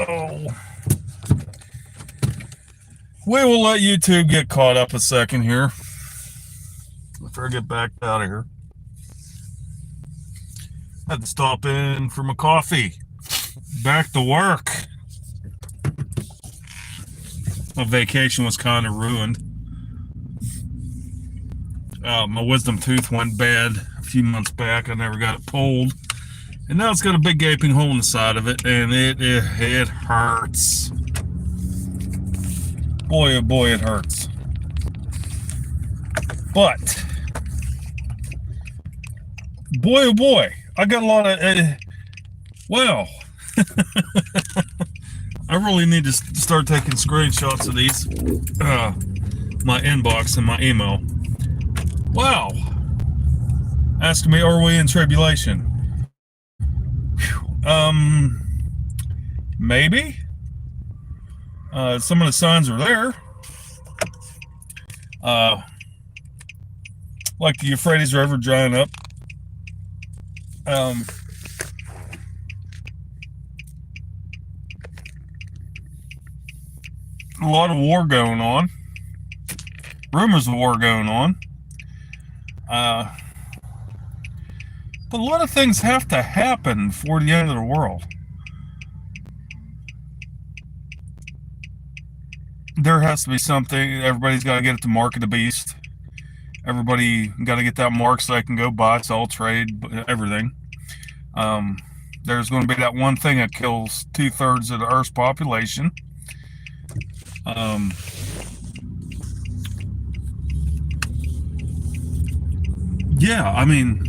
So we will let YouTube get caught up a second here before I get back out of here. Had to stop in for my coffee. Back to work. My vacation was kind of ruined. My wisdom tooth went bad a few months back. I never got it pulled. And now it's got a big gaping hole in the side of it, and it hurts. Boy, oh boy, it hurts. But, boy, oh boy, I got a lot of, wow. I really need to start taking screenshots of these, my inbox and my email. Wow. Asking me, are we in tribulation? Maybe. Some of the signs are there. Like the Euphrates River drying up. A lot of war going on. Rumors of war going on. But a lot of things have to happen before the end of the world. There has to be something. Everybody's got to get it to mark of the beast. Everybody got to get that mark so they can go buy, sell, trade, everything. There's going to be that one thing that kills 2/3 of the Earth's population. Yeah, I mean,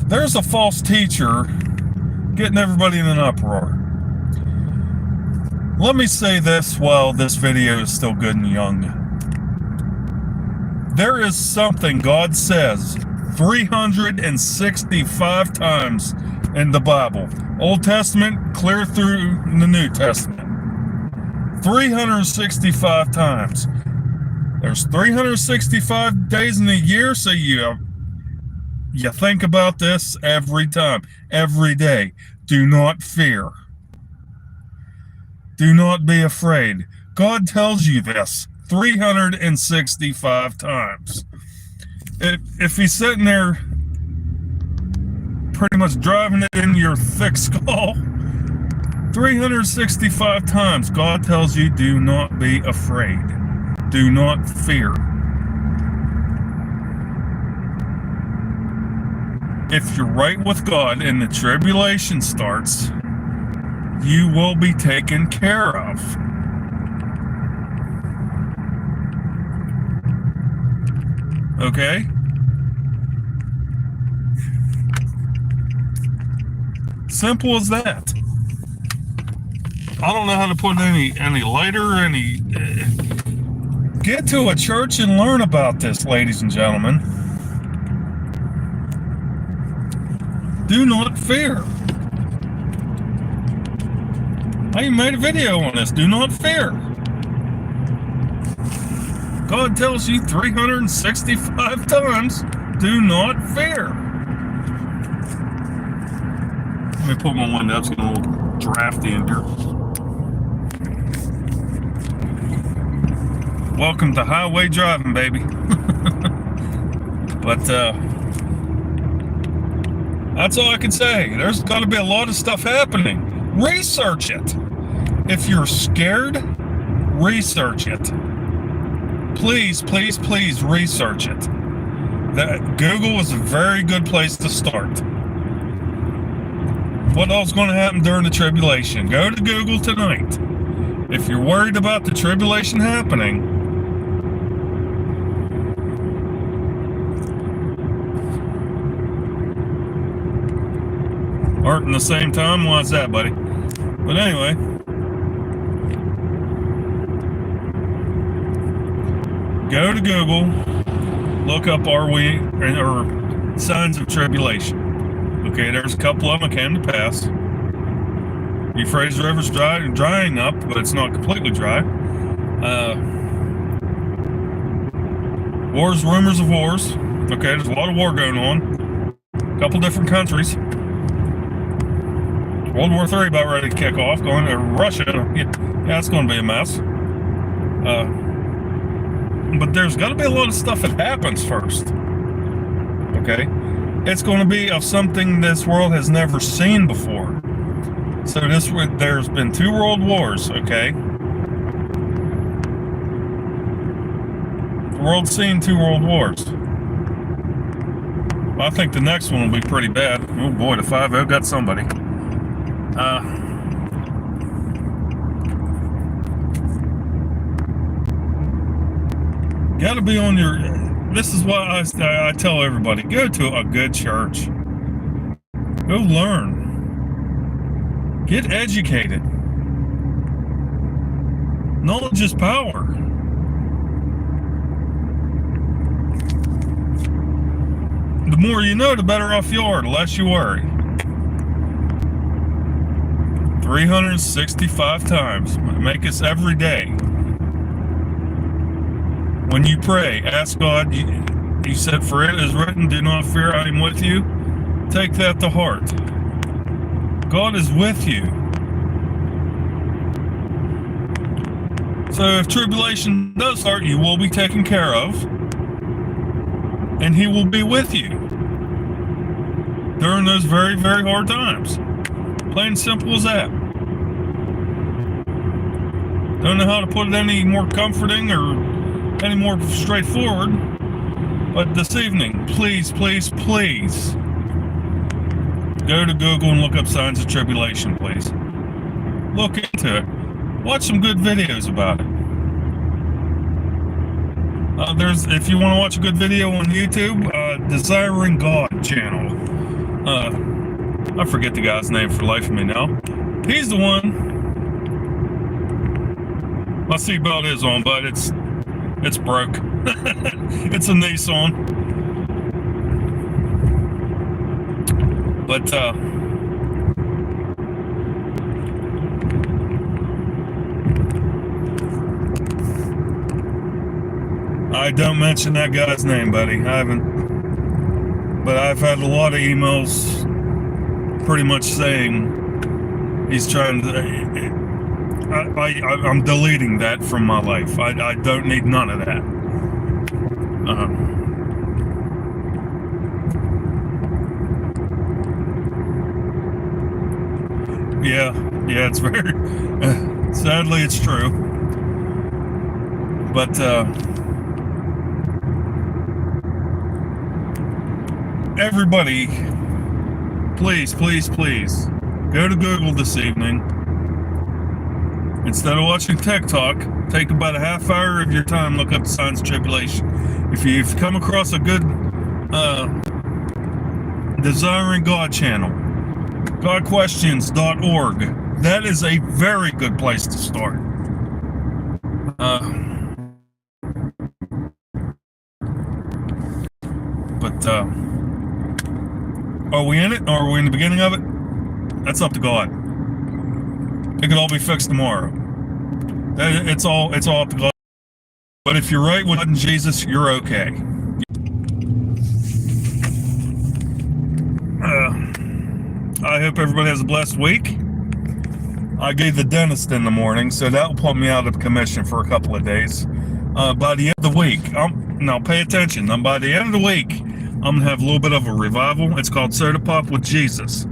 there's a false teacher getting everybody in an uproar. Let me say this while this video is still good and young. There is something God says 365 times in the Bible. Old Testament, clear through the New Testament. 365 times. There's 365 days in a year, so you think about this every time, every day. Do not fear. Do not be afraid. God tells you this 365 times. If he's sitting there pretty much driving it in your thick skull, 365 times God tells you, do not be afraid. Do not fear. If you're right with God and the tribulation starts, you will be taken care of. Okay? Simple as that. I don't know how to put any lighter, get to a church and learn about this, ladies and gentlemen. Do not fear. I even made a video on this. Do not fear. God tells you 365 times, do not fear. Let me put my window up. It's getting a little drafty in here. Welcome to highway driving, baby. But that's all I can say. There's got to be a lot of stuff happening. Research it. If you're scared, research it. Please, please, please research it. Google is a very good place to start. What else is going to happen during the tribulation? Go to Google tonight. If you're worried about the tribulation happening, aren't in the same time? Why is that, buddy? But anyway, go to Google, look up or signs of tribulation. Okay, there's a couple of them that came to pass. Euphrates River's drying up, but it's not completely dry. Wars, rumors of wars. Okay, there's a lot of war going on. A couple different countries. World War III about ready to kick off. Going to Russia. Yeah, it's going to be a mess. But there's got to be a lot of stuff that happens first. Okay? It's going to be of something this world has never seen before. So there's been 2 world wars, okay? The world's seen 2 world wars. I think the next one will be pretty bad. Oh boy, the 5-0 got somebody. Got to be on your... This is why I tell everybody, go to a good church. Go learn. Get educated. Knowledge is power. The more you know, the better off you are, the less you worry. 365 times. Make us every day. When you pray, ask God, you said, for it is written, do not fear, I am with you. Take that to heart. God is with you. So if tribulation does start, you will be taken care of. And he will be with you during those very, very hard times. Plain and simple as that. Don't know how to put it any more comforting or any more straightforward. But this evening, please, please, please, go to Google and look up signs of tribulation, please. Look into it. Watch some good videos about it. If you want to watch a good video on YouTube, Desiring God channel. I forget the guy's name for the life of me now. He's the one. My seatbelt is on, but it's broke. It's a Nissan. But I don't mention that guy's name, buddy. I haven't. But I've had a lot of emails pretty much saying he's trying to... I'm deleting that from my life. I don't need none of that. Yeah, it's very... sadly, it's true. But, everybody, please, please, please, go to Google this evening. Instead of watching TikTok, take about a half hour of your time, look up Signs of Tribulation. If you've come across a good Desiring God channel, godquestions.org, that is a very good place to start. Are we in it, or are we in the beginning of it? That's up to God. It could all be fixed tomorrow. It's all up to God. But if you're right with God and Jesus, you're okay. I hope everybody has a blessed week. I gave the dentist in the morning, so that will put me out of commission for a couple of days. By the end of the week, now pay attention. By the end of the week, I'm going to have a little bit of a revival. It's called Soda Pop with Jesus.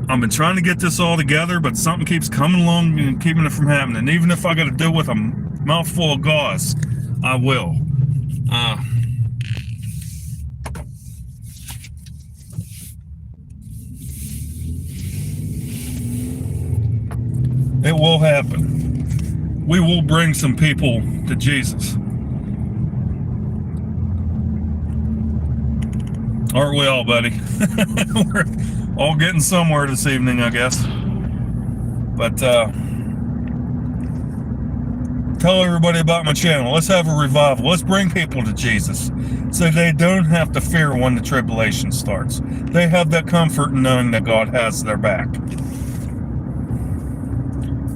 I've been trying to get this all together, but something keeps coming along and keeping it from happening. Even if I got to do it with a mouthful of gauze, I will. It will happen. We will bring some people to Jesus. Aren't we all, buddy? We're all getting somewhere this evening, I guess. But tell everybody about my channel. Let's have a revival. Let's bring people to Jesus so they don't have to fear when the tribulation starts. They have that comfort in knowing that God has their back.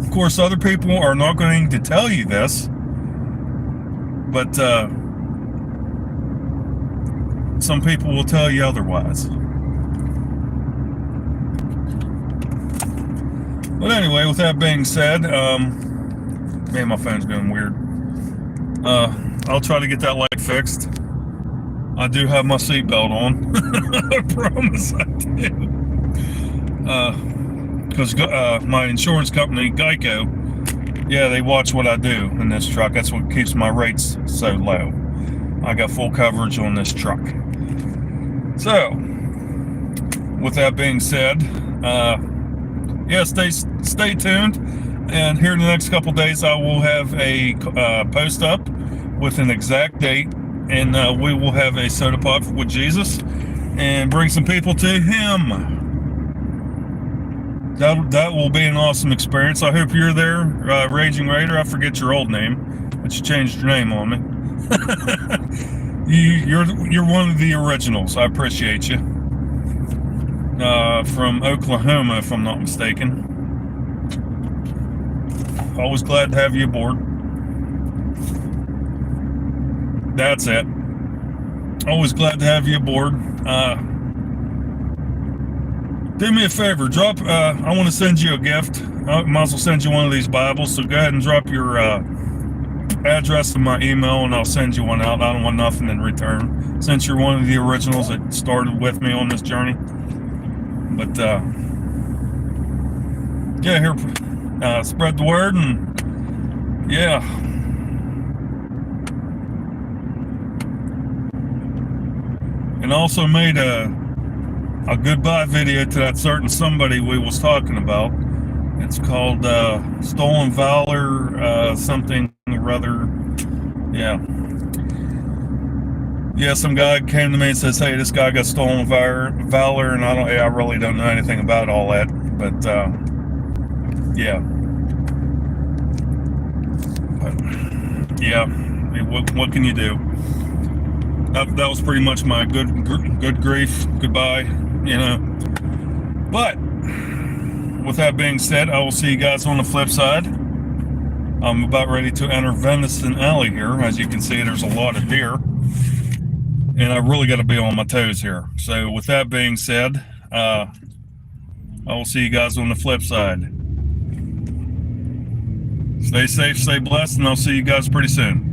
Of course, other people are not going to tell you this, but some people will tell you otherwise. But anyway, with that being said, man, my phone's going weird. I'll try to get that light fixed. I do have my seatbelt on. I promise I do. Because my insurance company, Geico, yeah, they watch what I do in this truck. That's what keeps my rates so low. I got full coverage on this truck. So, with that being said, yeah, stay tuned. And here in the next couple days, I will have a post up with an exact date, and we will have a soda pop with Jesus and bring some people to Him. That will be an awesome experience. I hope you're there, Raging Raider. I forget your old name, but you changed your name on me. You're one of the originals. I appreciate you. From Oklahoma, if I'm not mistaken. Always glad to have you aboard. That's it. Always glad to have you aboard. Do me a favor, I want to send you a gift. I might as well send you one of these Bibles, so go ahead and drop your address in my email and I'll send you one out. I don't want nothing in return, since you're one of the originals that started with me on this journey. But yeah, here, spread the word, and yeah. And also made a goodbye video to that certain somebody we was talking about. It's called Stolen Valor, something or other. Yeah. Yeah, some guy came to me and says, hey, this guy got stolen valor, and I really don't know anything about all that. But yeah. But, yeah. I mean, what can you do? That was pretty much my good grief goodbye, you know. But with that being said, I will see you guys on the flip side. I'm about ready to enter Venison Alley here. As you can see, there's a lot of deer, and I really got to be on my toes here. So with that being said, I will see you guys on the flip side. Stay safe, stay blessed, and I'll see you guys pretty soon.